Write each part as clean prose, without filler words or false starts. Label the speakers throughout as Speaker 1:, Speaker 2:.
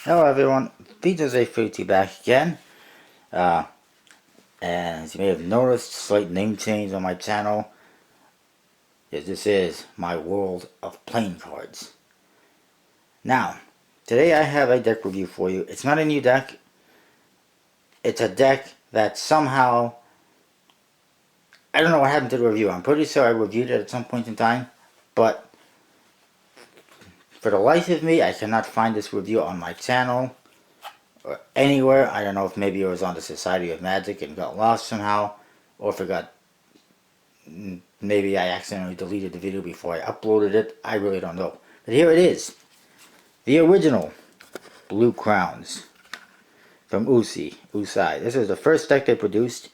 Speaker 1: Hello everyone, BJJ32 back again. Uh, and as you may have noticed, slight name change on my channel. Yes, this is my world of playing cards. Now, today I have a deck review for you. It's not a new deck. It's a deck that somehow, I don't know what happened to the review. I'm pretty sure I reviewed it at some point in time. But for the life of me, I cannot find this review on my channel or anywhere. I don't know if maybe it was on the Society of Magic and got lost somehow, or if it got, maybe I accidentally deleted the video before I uploaded it. I really don't know. But here it is. The original Blue Crowns from Usai. This is the first deck they produced.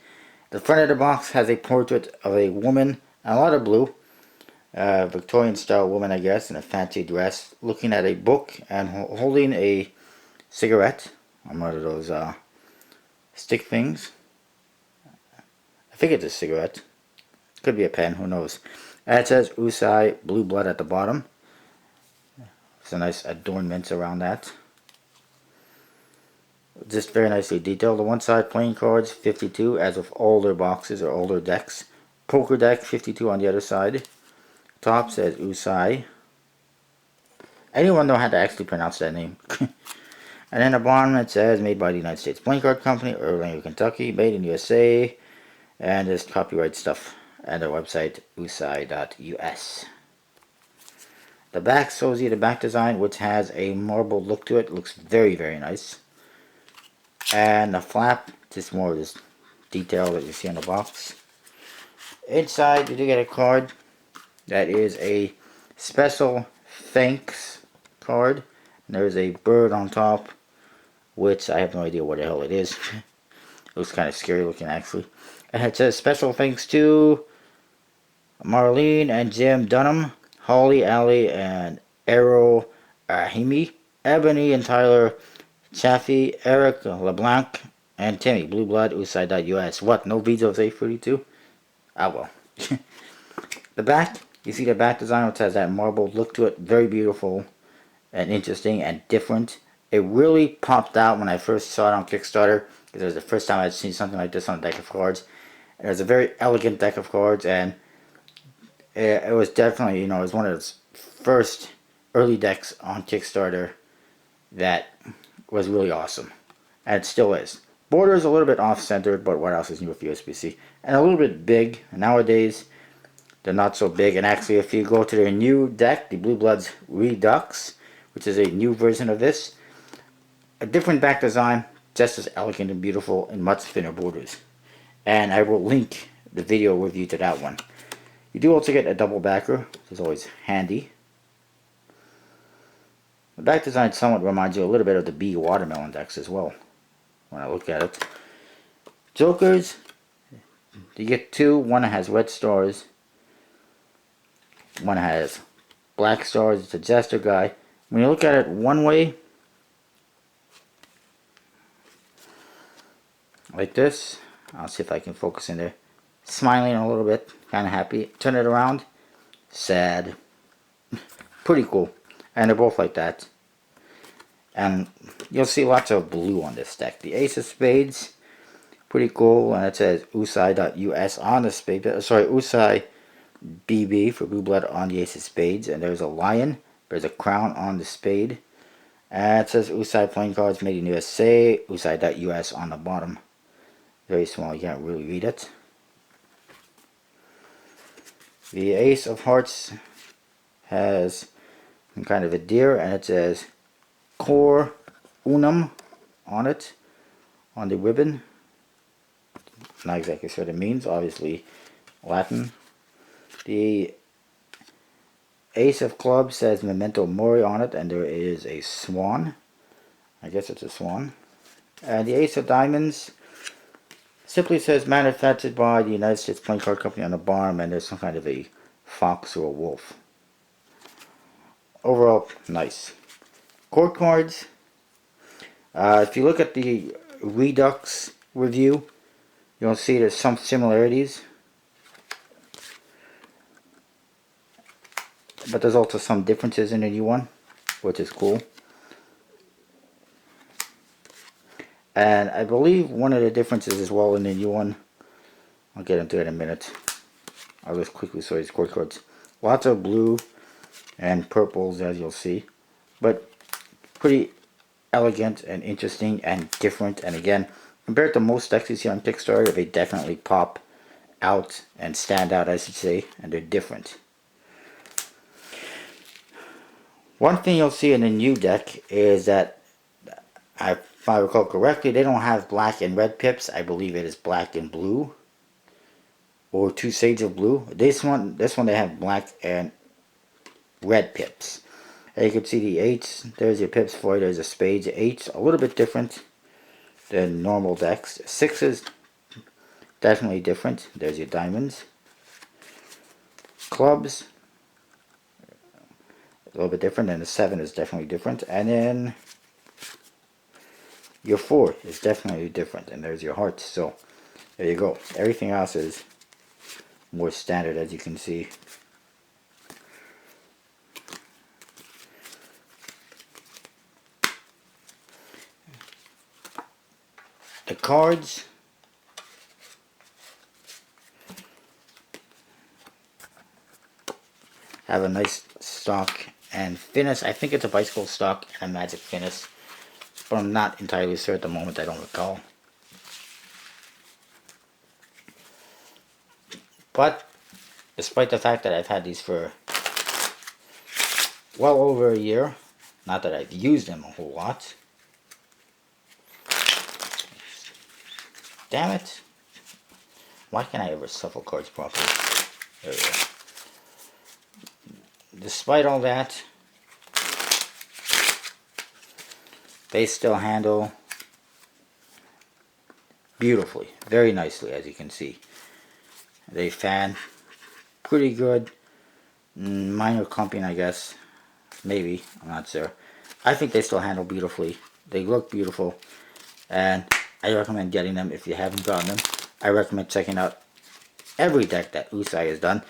Speaker 1: The front of the box has a portrait of a woman, a lot of blue, Victorian style woman I guess, in a fancy dress, looking at a book and holding a cigarette on one of those stick things. I think it's a cigarette. Could be a pen, who knows. And it says Usai Blue Blood at the bottom. There's a nice adornments around that. Just very nicely detailed. On one side, playing cards, 52, as with all their boxes or older decks. Poker deck, 52 on the other side. Top says Usai. Anyone know how to actually pronounce that name? And then the bottom it says made by the United States Playing Card Company, Irving, Kentucky, made in USA. And there's copyright stuff at their website, usai.us. The back shows you the back design, which has a marble look to it. Looks very, very nice. And the flap, just more of this detail that you see on the box. Inside, you do get a card that is a special thanks card. And there's a bird on top, which I have no idea what the hell it is. It looks kind of scary looking, actually. And it says special thanks to Marlene and Jim Dunham, Holly, Alley, and Arrow Ahimi, Ebony and Tyler Chaffee, Eric LeBlanc, and Timmy, Blue Blood, Usai.us. What, no videos of A32? Ah, well. The back, you see the back design, which has that marble look to it. Very beautiful and interesting and different. It really popped out when I first saw it on Kickstarter, because it was the first time I'd seen something like this on a deck of cards. And it was a very elegant deck of cards, and it was definitely, it was one of those first early decks on Kickstarter that was really awesome. And it still is. Border is a little bit off-centered, but what else is new with USB-C? And a little bit big. Nowadays, they're not so big. And actually, if you go to their new deck, the Blue Bloods Redux, which is a new version of this, a different back design, just as elegant and beautiful, and much thinner borders. And I will link the video review to that one. You do also get a double backer, which is always handy. The back design somewhat reminds you a little bit of the B Watermelon decks as well, when I look at it. Jokers, you get two. One has red stars, one has black stars. It's a Jester guy. When you look at it one way, like this, I'll see if I can focus in there, smiling a little bit, kind of happy. Turn it around, sad. Pretty cool. And they're both like that. And you'll see lots of blue on this deck. The Ace of Spades, pretty cool. And it says Usai.us on the spade. Sorry, Usai BB for Blue Blood on the Ace of Spades. And there's a lion. There's a crown on the spade. And it says Usai playing cards made in USA. Usai.us on the bottom. Very small, you can't really read it. The Ace of Hearts has some kind of a deer, and it says Cor Unum on it, on the ribbon. Not exactly sure what it means, obviously Latin. The Ace of Clubs says Memento Mori on it, and there is a swan. I guess it's a swan. And the Ace of Diamonds simply says manufactured by the United States Playing Card Company on the bottom, and there's some kind of a fox or a wolf. Overall, nice. Court cards. If you look at the Redux review, you'll see there's some similarities, but there's also some differences in the new one, which is cool. And I believe one of the differences as well in the new one, I'll get into it in a minute. I'll just quickly show you scorecards. Lots of blue and purples, as you'll see, but pretty elegant and interesting and different. And again, compared to most decks you see on Kickstarter, they definitely pop out and stand out, I should say, and they're different. One thing you'll see in the new deck is that, if I recall correctly, they don't have black and red pips. I believe it is black and blue, or two shades of blue. This one they have black and red pips. And you can see the eights. There's your pips for it. There's a spades. Eights a little bit different than normal decks. Sixes definitely different. There's your diamonds. Clubs a little bit different, and the 7 is definitely different. And then your 4 is definitely different, and there's your hearts. So there you go. Everything else is more standard, as you can see. The cards have a nice stock and finish. I think it's a bicycle stock and a magic finish, but I'm not entirely sure at the moment. I don't recall. But despite the fact that I've had these for well over a year, not that I've used them a whole lot. Damn it. Why can't I ever shuffle cards properly? There we go. Despite all that, they still handle beautifully, very nicely, as you can see. They fan pretty good. Minor clumping, I guess. Maybe, I'm not sure. I think they still handle beautifully. They look beautiful, and I recommend getting them if you haven't gotten them. I recommend checking out every deck that Usai has done.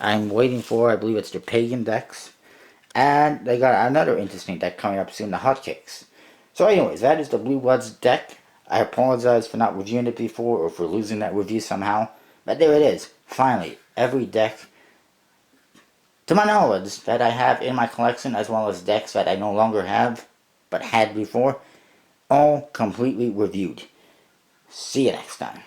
Speaker 1: I'm waiting for, I believe it's the Pagan decks, and they got another interesting deck coming up soon, the Hotcakes. So anyways, that is the Blue Bloods deck. I apologize for not reviewing it before, or for losing that review somehow, but there it is. Finally, every deck, to my knowledge, that I have in my collection, as well as decks that I no longer have, but had before, all completely reviewed. See you next time.